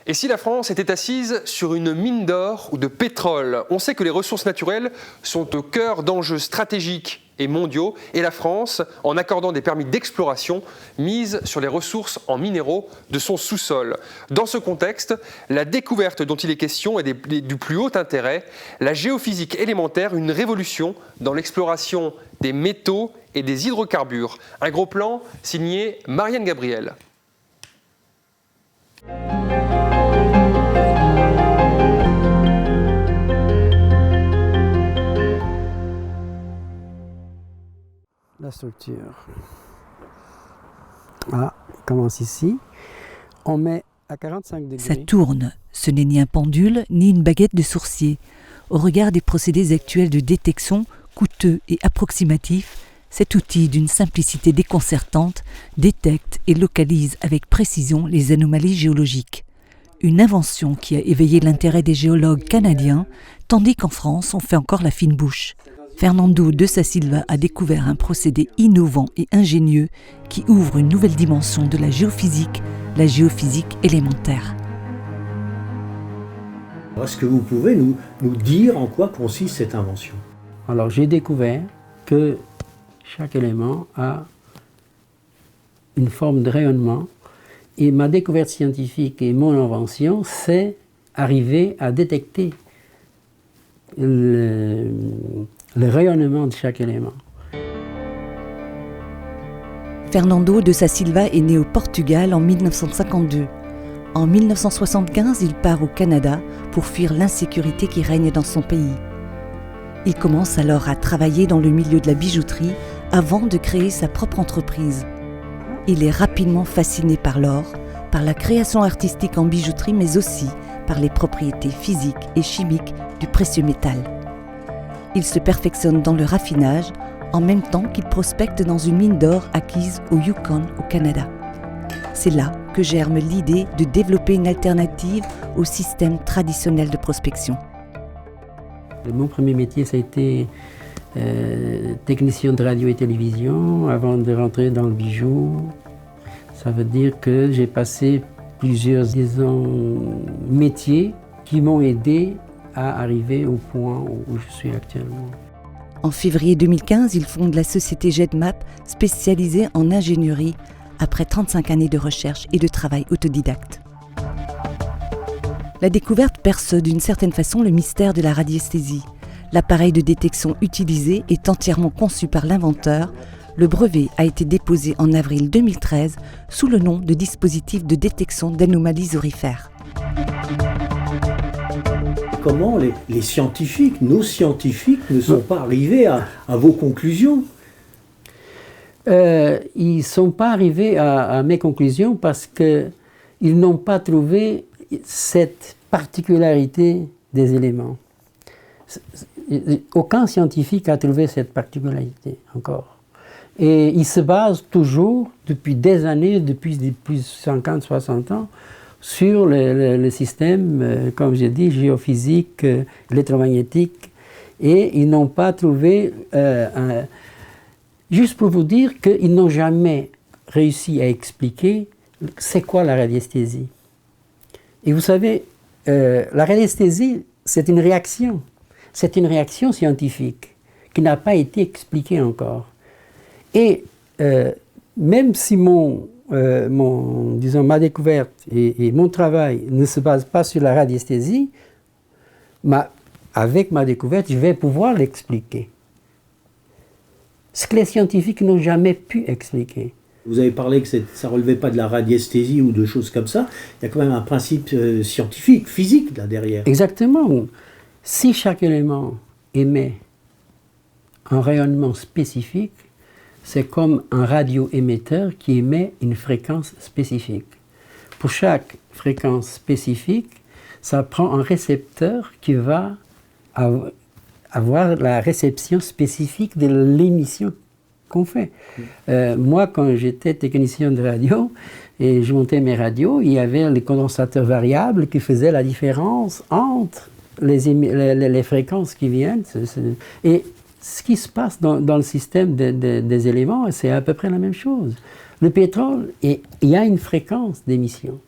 Et si la France était assise sur une mine d'or ou de pétrole? On sait que les ressources naturelles sont au cœur d'enjeux stratégiques et mondiaux, et la France, en accordant des permis d'exploration, mise sur les ressources en minéraux de son sous-sol. Dans ce contexte, la découverte dont il est question est du plus haut intérêt, la géophysique élémentaire, une révolution dans l'exploration des métaux et des hydrocarbures. Un gros plan signé Marianne Gabriel. La structure. Commence ici. On met à 45 degrés. Ça tourne. Ce n'est ni un pendule, ni une baguette de sourcier. Au regard des procédés actuels de détection, coûteux et approximatifs, cet outil d'une simplicité déconcertante détecte et localise avec précision les anomalies géologiques. Une invention qui a éveillé l'intérêt des géologues canadiens, tandis qu'en France, on fait encore la fine bouche. Fernando de Silva a découvert un procédé innovant et ingénieux qui ouvre une nouvelle dimension de la géophysique élémentaire. Est-ce que vous pouvez nous dire en quoi consiste cette invention? Alors j'ai découvert que chaque élément a une forme de rayonnement et ma découverte scientifique et mon invention, c'est arriver à détecter le rayonnement de chaque élément. Fernando de Silva est né au Portugal en 1952. En 1975, il part au Canada pour fuir l'insécurité qui règne dans son pays. Il commence alors à travailler dans le milieu de la bijouterie avant de créer sa propre entreprise. Il est rapidement fasciné par l'or, par la création artistique en bijouterie, mais aussi par les propriétés physiques et chimiques du précieux métal. Il se perfectionne dans le raffinage en même temps qu'il prospecte dans une mine d'or acquise au Yukon, au Canada. C'est là que germe l'idée de développer une alternative au système traditionnel de prospection. Mon premier métier, ça a été technicien de radio et télévision avant de rentrer dans le bijou. Ça veut dire que j'ai passé plusieurs, métiers qui m'ont aidé à arriver au point où je suis actuellement. En février 2015, il fonde la société GEDMAP, spécialisée en ingénierie, après 35 années de recherche et de travail autodidacte. La découverte perce d'une certaine façon le mystère de la radiesthésie. L'appareil de détection utilisé est entièrement conçu par l'inventeur. Le brevet a été déposé en avril 2013 sous le nom de dispositif de détection d'anomalies aurifères. Comment les scientifiques, nos scientifiques, ne sont pas arrivés à vos conclusions? Ils ne sont pas arrivés à mes conclusions parce qu'ils n'ont pas trouvé cette particularité des éléments. Aucun scientifique a trouvé cette particularité encore. Et ils se basent toujours, depuis des années, depuis 50-60 ans, sur le système, comme j'ai dit, géophysique, électromagnétique, et ils n'ont pas trouvé, juste pour vous dire qu'ils n'ont jamais réussi à expliquer c'est quoi la radiesthésie. Et vous savez, la radiesthésie, c'est une réaction scientifique qui n'a pas été expliquée encore. Et même si ma découverte et mon travail ne se basent pas sur la radiesthésie, avec ma découverte, je vais pouvoir l'expliquer. Ce que les scientifiques n'ont jamais pu expliquer. Vous avez parlé que ça ne relevait pas de la radiesthésie ou de choses comme ça. Il y a quand même un principe scientifique, physique là derrière. Exactement. Si chaque élément émet un rayonnement spécifique, c'est comme un radioémetteur qui émet une fréquence spécifique. Pour chaque fréquence spécifique, ça prend un récepteur qui va avoir la réception spécifique de l'émission qu'on fait. Moi, quand j'étais technicien de radio et je montais mes radios, il y avait les condensateurs variables qui faisaient la différence entre les fréquences qui viennent. Et ce qui se passe dans le système des éléments, c'est à peu près la même chose. Le pétrole, il y a une fréquence d'émission.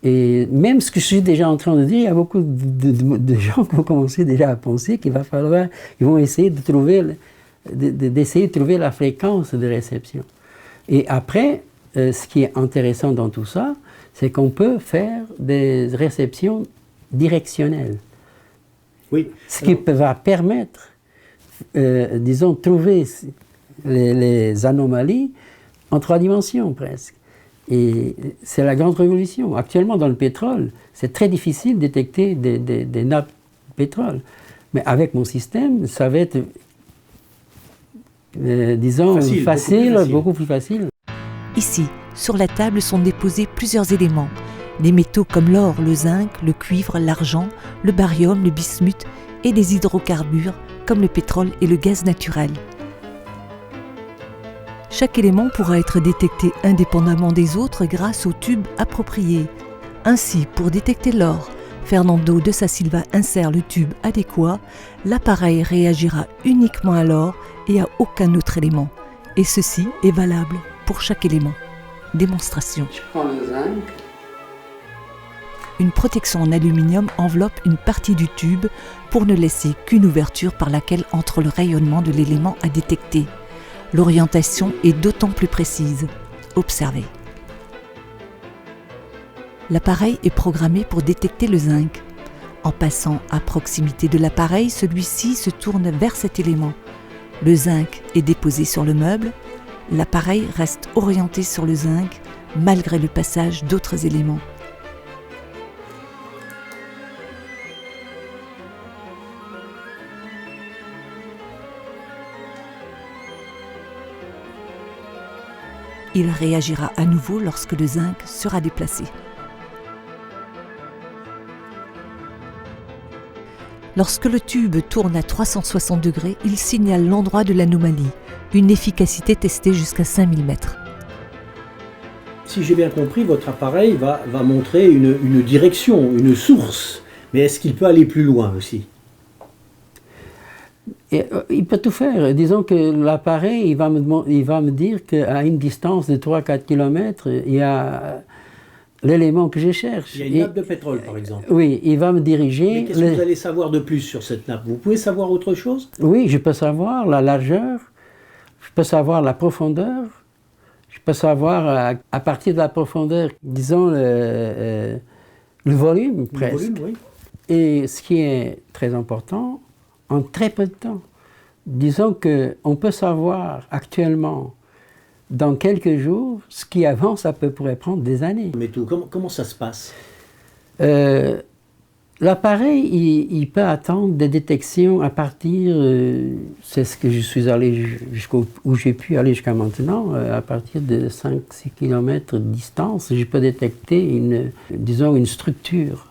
Et même ce que je suis déjà en train de dire, il y a beaucoup de gens qui ont commencé déjà à penser qu'ils vont essayer de trouver, d'essayer de trouver la fréquence de réception. Et après, ce qui est intéressant dans tout ça, c'est qu'on peut faire des réceptions directionnelles. Oui. Ce qui va permettre, disons, trouver les anomalies en 3 dimensions presque. Et c'est la grande révolution. Actuellement, dans le pétrole, c'est très difficile de détecter des nappes de pétrole. Mais avec mon système, ça va être, disons, beaucoup plus facile. Ici, sur la table sont déposés plusieurs éléments. Des métaux comme l'or, le zinc, le cuivre, l'argent, le barium, le bismuth et des hydrocarbures comme le pétrole et le gaz naturel. Chaque élément pourra être détecté indépendamment des autres grâce au tube approprié. Ainsi, pour détecter l'or, Fernando de Silva insère le tube adéquat, l'appareil réagira uniquement à l'or et à aucun autre élément. Et ceci est valable pour chaque élément. Démonstration. Je prends le zinc. Une protection en aluminium enveloppe une partie du tube pour ne laisser qu'une ouverture par laquelle entre le rayonnement de l'élément à détecter. L'orientation est d'autant plus précise. Observez. L'appareil est programmé pour détecter le zinc. En passant à proximité de l'appareil, celui-ci se tourne vers cet élément. Le zinc est déposé sur le meuble. L'appareil reste orienté sur le zinc malgré le passage d'autres éléments. Il réagira à nouveau lorsque le zinc sera déplacé. Lorsque le tube tourne à 360 degrés, il signale l'endroit de l'anomalie, une efficacité testée jusqu'à 5000 mètres. Si j'ai bien compris, votre appareil va montrer une direction, une source. Mais est-ce qu'il peut aller plus loin aussi ? Et, il peut tout faire. Disons que l'appareil, il va me dire qu'à une distance de 3-4 km, il y a l'élément que je cherche. Il y a une nappe de pétrole, par exemple. Oui, il va me diriger. Mais qu'est-ce que vous allez savoir de plus sur cette nappe ? Vous pouvez savoir autre chose ? Oui, je peux savoir la largeur, je peux savoir la profondeur, je peux savoir à partir de la profondeur, disons, le volume presque. Le volume, oui. Et ce qui est très important, en très peu de temps. Disons qu'on peut savoir actuellement, dans quelques jours, ce qui avant, ça pourrait prendre des années. Mais tout, comment ça se passe ? L'appareil, il peut attendre des détections à partir, c'est ce que je suis allé où j'ai pu aller jusqu'à maintenant, à partir de 5-6 km de distance, je peux détecter une structure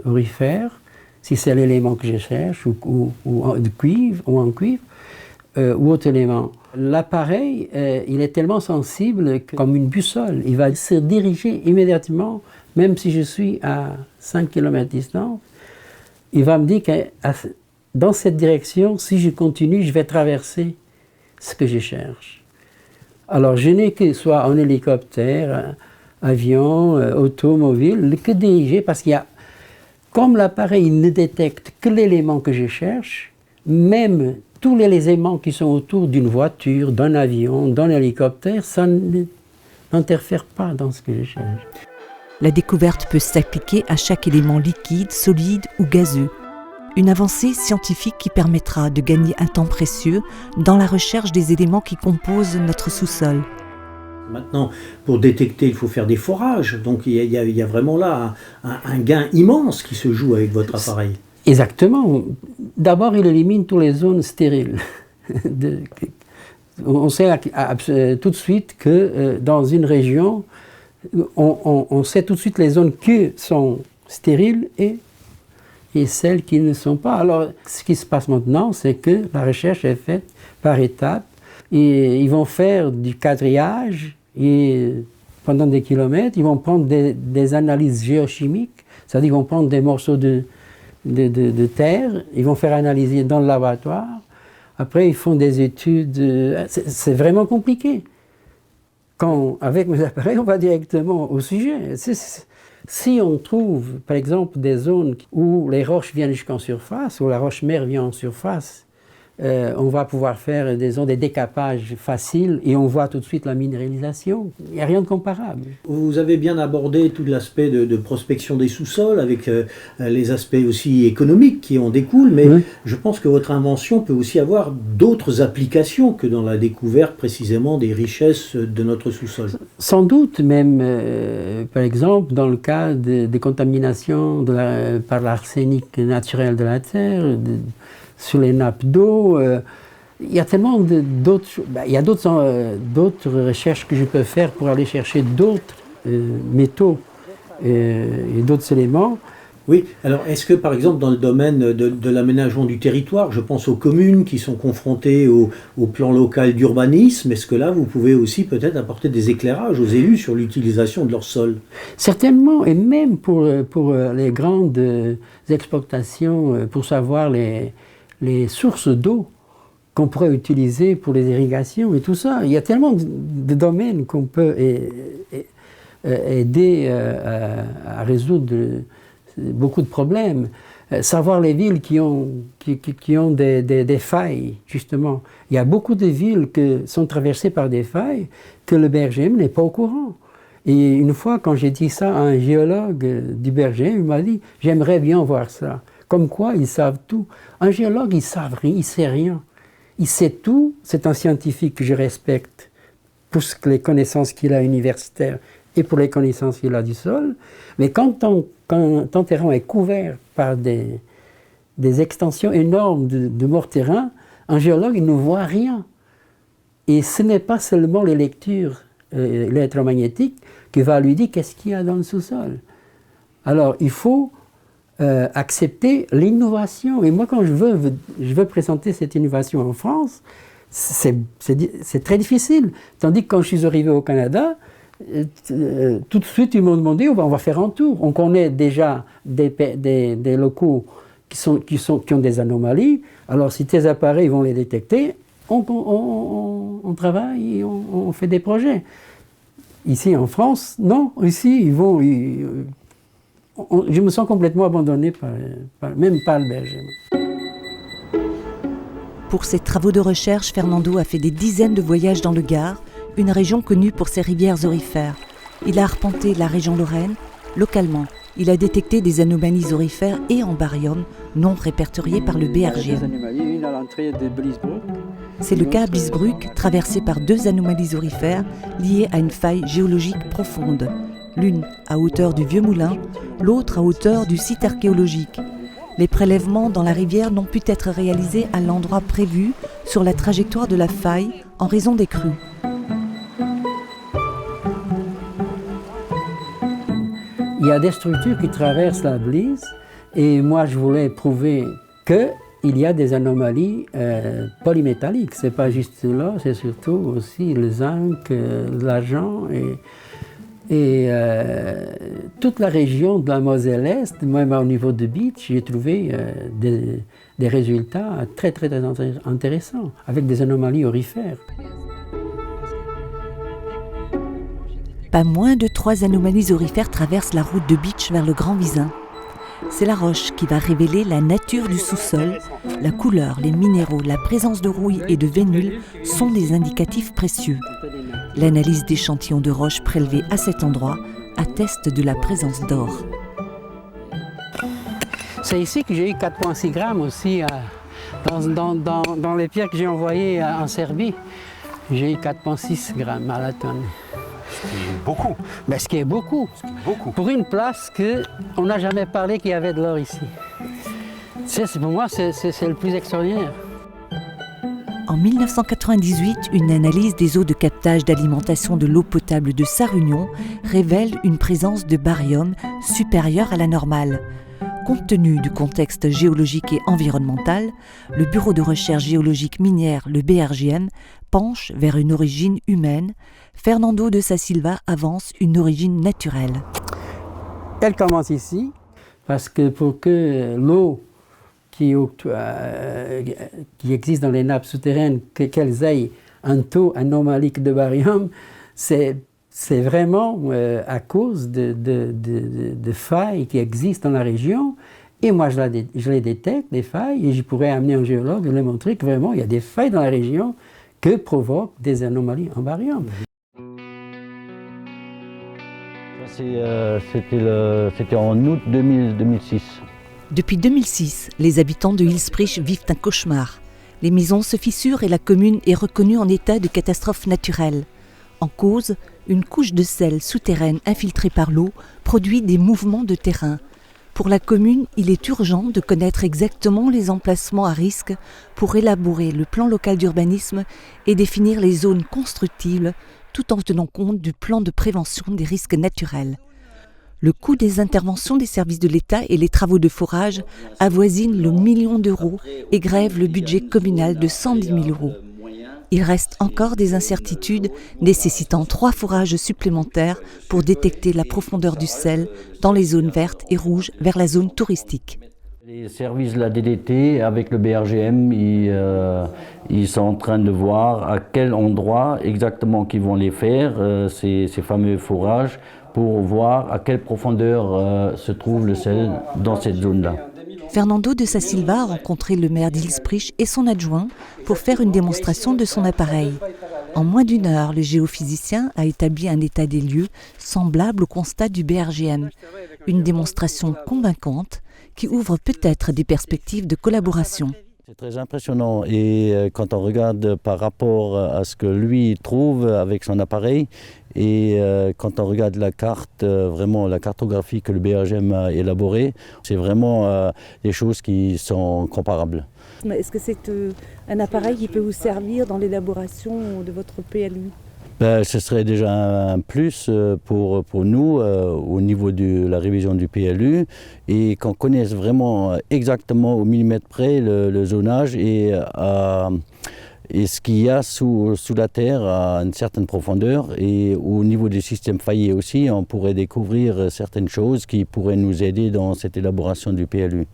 aurifère, si c'est l'élément que je cherche, ou en cuivre, ou autre élément. L'appareil, il est tellement sensible que, comme une boussole, il va se diriger immédiatement, même si je suis à 5 km de distance, il va me dire que dans cette direction, si je continue, je vais traverser ce que je cherche. Alors, je n'ai que soit en hélicoptère, avion, automobile, que diriger, parce qu'il y a, comme l'appareil ne détecte que l'élément que je cherche, même tous les éléments qui sont autour d'une voiture, d'un avion, d'un hélicoptère, ça n'interfère pas dans ce que je cherche. La découverte peut s'appliquer à chaque élément liquide, solide ou gazeux. Une avancée scientifique qui permettra de gagner un temps précieux dans la recherche des éléments qui composent notre sous-sol. Maintenant, pour détecter, il faut faire des forages. Donc il y a vraiment là un gain immense qui se joue avec votre appareil. Exactement. D'abord, il élimine toutes les zones stériles. On sait tout de suite que dans une région, on sait tout de suite les zones qui sont stériles et celles qui ne sont pas. Alors, ce qui se passe maintenant, c'est que la recherche est faite par étapes. Et ils vont faire du quadrillage et pendant des kilomètres, ils vont prendre des analyses géochimiques, c'est-à-dire qu'ils vont prendre des morceaux de terre, ils vont faire analyser dans le laboratoire. Après, ils font des études. C'est vraiment compliqué. Avec mes appareils, on va directement au sujet. Si on trouve, par exemple, des zones où les roches viennent jusqu'en surface, où la roche-mère vient en surface, on va pouvoir faire des décapages faciles et on voit tout de suite la minéralisation. Il n'y a rien de comparable. Vous avez bien abordé tout l'aspect de prospection des sous-sols, avec les aspects aussi économiques qui en découlent, mais Oui. je pense que votre invention peut aussi avoir d'autres applications que dans la découverte précisément des richesses de notre sous-sol. Sans doute, même, par exemple, dans le cas des contaminations par l'arsenic naturel de la Terre, sur les nappes d'eau, il y a tellement d'autres choses. Il y a d'autres recherches que je peux faire pour aller chercher d'autres métaux et d'autres éléments. Oui, alors est-ce que par exemple dans le domaine de l'aménagement du territoire, je pense aux communes qui sont confrontées au plan local d'urbanisme, est-ce que là vous pouvez aussi peut-être apporter des éclairages aux élus sur l'utilisation de leur sol? Certainement, et même pour les grandes exploitations, pour savoir les sources d'eau qu'on pourrait utiliser pour les irrigations et tout ça. Il y a tellement de domaines qu'on peut aider à résoudre beaucoup de problèmes. Savoir les villes qui ont des failles, justement. Il y a beaucoup de villes qui sont traversées par des failles que le BRGM n'est pas au courant. Et une fois, quand j'ai dit ça à un géologue du BRGM, il m'a dit « J'aimerais bien voir ça ». Comme quoi, ils savent tout. Un géologue, il ne sait rien. Il sait tout. C'est un scientifique que je respecte pour les connaissances qu'il a universitaires et pour les connaissances qu'il a du sol. Mais quand ton terrain est couvert par des extensions énormes de morts-terrains, un géologue, il ne voit rien. Et ce n'est pas seulement les lectures électromagnétiques qui va lui dire qu'est-ce qu'il y a dans le sous-sol. Alors, il faut accepter l'innovation. Et moi, quand je veux présenter cette innovation en France, c'est très difficile. Tandis que quand je suis arrivé au Canada, tout de suite, ils m'ont demandé, on va faire un tour. On connaît déjà des locaux qui ont des anomalies. Alors, si tes appareils vont les détecter, on travaille et on fait des projets. Ici, en France, non. Ici, je me sens complètement abandonné, même par le BRGM. Pour ses travaux de recherche, Fernando a fait des dizaines de voyages dans le Gard, une région connue pour ses rivières aurifères. Il a arpenté la région Lorraine. Localement, il a détecté des anomalies aurifères et en baryum non répertoriées par le BRGM. C'est le cas à Bliesbruck, traversé par 2 anomalies aurifères liées à une faille géologique profonde. L'une à hauteur du Vieux Moulin, l'autre à hauteur du site archéologique. Les prélèvements dans la rivière n'ont pu être réalisés à l'endroit prévu sur la trajectoire de la faille en raison des crues. Il y a des structures qui traversent la Blies et moi je voulais prouver qu'il y a des anomalies polymétalliques. Ce n'est pas juste là, c'est surtout aussi le zinc, l'argent et toute la région de la Moselle-Est, même au niveau de Bitche, j'ai trouvé des résultats très, très, très intéressants, avec des anomalies aurifères. Pas moins de 3 anomalies aurifères traversent la route de Bitche vers le Grand Visin. C'est la roche qui va révéler la nature du sous-sol. La couleur, les minéraux, la présence de rouille et de vénule sont des indicatifs précieux. L'analyse d'échantillons de roches prélevés à cet endroit atteste de la présence d'or. C'est ici que j'ai eu 4,6 grammes aussi, dans les pierres que j'ai envoyées en Serbie. J'ai eu 4,6 grammes à la tonne. Ce qui est beaucoup. Ben, ce qui est beaucoup. Pour une place qu'on n'a jamais parlé qu'il y avait de l'or ici. Pour moi, c'est le plus extraordinaire. En 1998, une analyse des eaux de captage d'alimentation de l'eau potable de Sarre-Union révèle une présence de baryum supérieure à la normale. Compte tenu du contexte géologique et environnemental, le Bureau de recherche géologique minière, le BRGM, penche vers une origine humaine. Fernando de Sa Silva avance une origine naturelle. Elle commence ici, parce que pour que l'eau qui existe dans les nappes souterraines, qu'elles aient un taux anomalique de baryum, c'est c'est vraiment à cause de failles qui existent dans la région. Et moi, je les détecte, les failles, et je pourrais amener un géologue et leur montrer que vraiment, il y a des failles dans la région que provoquent des anomalies en barium. C'était en août 2006. Depuis 2006, les habitants de Hillsbridge vivent un cauchemar. Les maisons se fissurent et la commune est reconnue en état de catastrophe naturelle. En cause, une couche de sel souterraine infiltrée par l'eau produit des mouvements de terrain. Pour la commune, il est urgent de connaître exactement les emplacements à risque pour élaborer le plan local d'urbanisme et définir les zones constructibles tout en tenant compte du plan de prévention des risques naturels. Le coût des interventions des services de l'État et les travaux de forage avoisinent le 1 million d'euros et grèvent le budget communal de 110 000 euros. Il reste encore des incertitudes nécessitant 3 forages supplémentaires pour détecter la profondeur du sel dans les zones vertes et rouges vers la zone touristique. Les services de la DDT avec le BRGM, ils sont en train de voir à quel endroit exactement qu'ils vont les faire, ces fameux forages, pour voir à quelle profondeur se trouve le sel dans cette zone-là. Fernando de Silva a rencontré le maire d'Hillsbridge et son adjoint pour faire une démonstration de son appareil. En moins d'1 heure, le géophysicien a établi un état des lieux semblable au constat du BRGM. Une démonstration convaincante qui ouvre peut-être des perspectives de collaboration. C'est très impressionnant et quand on regarde par rapport à ce que lui trouve avec son appareil et quand on regarde la carte, vraiment la cartographie que le BRGM a élaborée, c'est vraiment des choses qui sont comparables. Est-ce que c'est un appareil qui peut vous servir dans l'élaboration de votre PLU ? Ce serait déjà un plus pour nous au niveau de la révision du PLU et qu'on connaisse vraiment exactement au millimètre près le zonage et ce qu'il y a sous la terre à une certaine profondeur. Et au niveau du système faillier aussi, on pourrait découvrir certaines choses qui pourraient nous aider dans cette élaboration du PLU.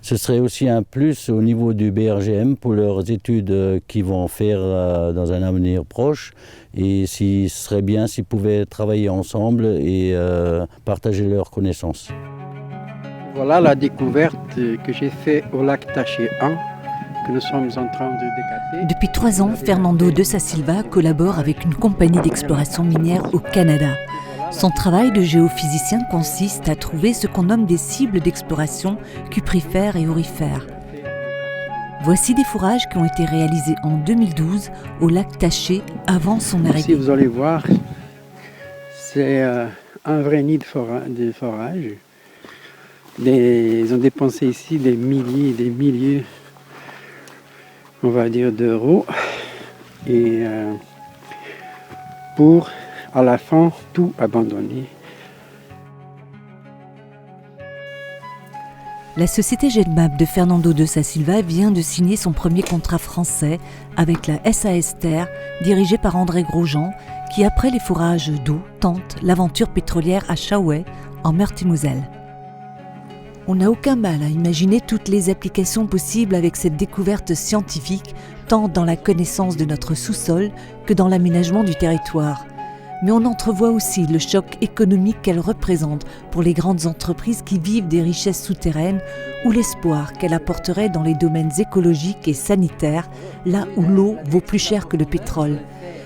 Ce serait aussi un plus au niveau du BRGM pour leurs études qu'ils vont faire dans un avenir proche. Et ce serait bien s'ils pouvaient travailler ensemble et partager leurs connaissances. Voilà la découverte que j'ai faite au lac Taché 1, que nous sommes en train de décaper. Depuis 3 ans, Fernando de Silva collabore avec une compagnie d'exploration minière au Canada. Son travail de géophysicien consiste à trouver ce qu'on nomme des cibles d'exploration cuprifères et aurifères. Voici des fourrages qui ont été réalisés en 2012 au lac Taché avant son arrivée. Ici, vous allez voir, c'est un vrai nid de forage. Ils ont dépensé ici des milliers et des milliers, on va dire, d'euros. Et pour, à la fin, tout abandonner. La société GEDMAP de Fernando de Silva vient de signer son premier contrat français avec la SAS Terre, dirigée par André Grosjean, qui après les forages d'eau tente l'aventure pétrolière à Chaouet, en Meurthe-et-Moselle. On n'a aucun mal à imaginer toutes les applications possibles avec cette découverte scientifique, tant dans la connaissance de notre sous-sol que dans l'aménagement du territoire. Mais on entrevoit aussi le choc économique qu'elle représente pour les grandes entreprises qui vivent des richesses souterraines ou l'espoir qu'elle apporterait dans les domaines écologiques et sanitaires, là où l'eau vaut plus cher que le pétrole.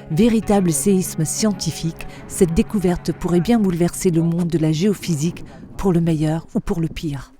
Véritable séisme scientifique, cette découverte pourrait bien bouleverser le monde de la géophysique pour le meilleur ou pour le pire.